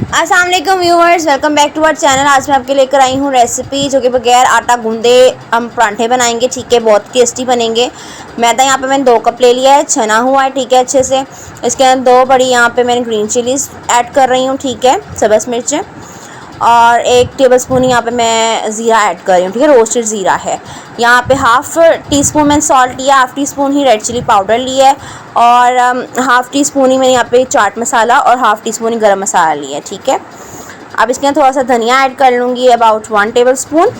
अस्सलाम वालेकुम viewers, welcome back to our channel. आज मैं आपके लेकर आई हूँ रेसिपी जो कि बगैर आटा गूंदे हम पराठे बनाएंगे। ठीक है, बहुत टेस्टी बनेंगे। मैदा यहाँ पे मैंने 2 कप ले लिया है, छना हुआ है। ठीक है, अच्छे से इसके अंदर 2 बड़ी यहाँ पे मैंने ग्रीन चिलीज़ ऐड कर रही हूँ। ठीक है, सब्ज़ मिर्चें और 1 टेबलस्पून यहाँ पे मैं ज़ीरा ऐड कर रही हूँ। ठीक है, रोस्टेड ज़ीरा है। यहाँ पे हाफ़ टी स्पून मैंने सॉल्ट लिया, हाफ़ टी स्पून ही रेड चिली पाउडर लिया है और हाफ़ टी स्पून ही मैंने यहाँ पे चाट मसाला और हाफ़ टी स्पून ही गरम मसाला लिया है। ठीक है, अब इसके अंदर थोड़ा सा धनिया ऐड कर लूँगी, अबाउट 1 टेबल स्पून।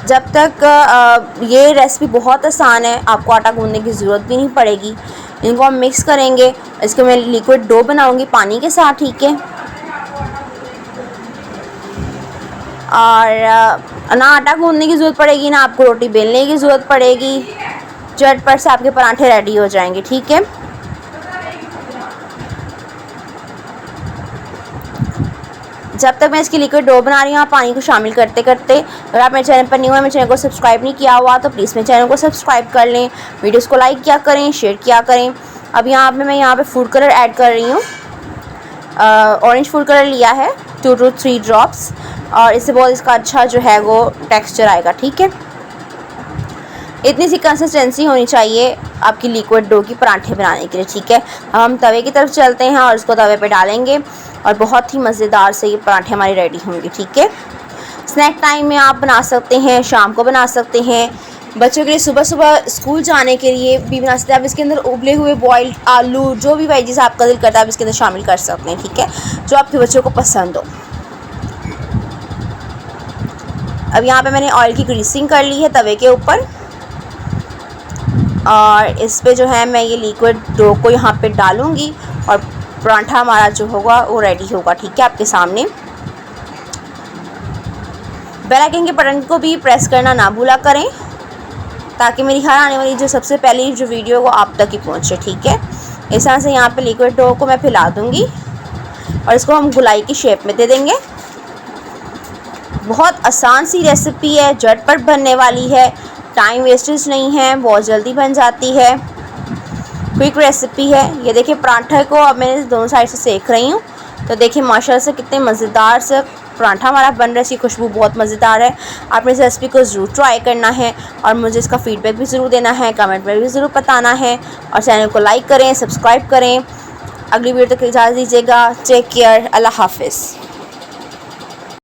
जब तक ये रेसिपी बहुत आसान है, आपको आटा गूंदने की ज़रूरत भी नहीं पड़ेगी। इनको हम मिक्स करेंगे। इसको मैं लिक्विड डो बनाऊंगी पानी के साथ। ठीक है, और ना आटा गूंदने की ज़रूरत पड़ेगी, ना आपको रोटी बेलने की ज़रूरत पड़ेगी। झटपट से आपके पराठे रेडी हो जाएंगे। ठीक है, जब तक मैं इसकी लिक्विड डो बना रही हूँ, आप पानी को शामिल करते करते, अगर आप मेरे चैनल पर न्यू है, मेरे चैनल को सब्सक्राइब नहीं किया हुआ तो प्लीज़ मेरे चैनल को सब्सक्राइब कर लें, वीडियोस को लाइक किया करें, शेयर किया करें। अब यहाँ पे मैं यहाँ पे फूड कलर ऐड कर रही हूँ। ऑरेंज फूड कलर लिया है 2 to 3 ड्रॉप्स, और इससे बहुत इसका अच्छा जो है वो टेक्स्चर आएगा। ठीक है, इतनी सी कंसिस्टेंसी होनी चाहिए आपकी लिक्विड डो की पराठे बनाने के लिए। ठीक है, अब हम तवे की तरफ चलते हैं और इसको तवे पे डालेंगे और बहुत ही मज़ेदार से ये पराठे हमारे रेडी होंगे। ठीक है, स्नैक टाइम में आप बना सकते हैं, शाम को बना सकते हैं, बच्चों के लिए सुबह सुबह स्कूल जाने के लिए भी बना सकते हैं। आप इसके अंदर उबले हुए बॉइल्ड आलू, जो भी वेजिस आपका दिल करता है, आप इसके अंदर शामिल कर सकते हैं। ठीक है, जो आपके बच्चों को पसंद हो। अब यहाँ पे मैंने ऑयल की ग्रीसिंग कर ली है तवे के ऊपर, और इस पे जो है मैं ये लिक्विड डो को यहाँ पे डालूँगी और पराठा हमारा जो होगा वो रेडी होगा। ठीक है, आपके सामने। बेल आइकन के बटन को भी प्रेस करना ना भूला करें, ताकि मेरी हर आने वाली जो सबसे पहली जो वीडियो वो आप तक ही पहुँचे। ठीक है, इस तरह से यहाँ पे लिक्विड डो को मैं फैला दूँगी और इसको हम गुलाई की शेप में दे देंगे। बहुत आसान सी रेसिपी है, झटपट बनने वाली है, टाइम वेस्टेज नहीं है, बहुत जल्दी बन जाती है, क्विक रेसिपी है। ये देखिए पराठे को अब मैं दोनों साइड से सेक रही हूँ, तो देखिए माशाल्लाह से कितने मज़ेदार से पराठा हमारा बन रहा है। इसकी खुशबू बहुत मज़ेदार है। आपने इस रेसिपी को ज़रूर ट्राई करना है और मुझे इसका फ़ीडबैक भी ज़रूर देना है, कमेंट में भी ज़रूर बताना है, और चैनल को लाइक करें, सब्सक्राइब करें। अगली वीडियो तक इजाज़त दीजिएगा। टेक केयर, अल्लाह हाफिज़।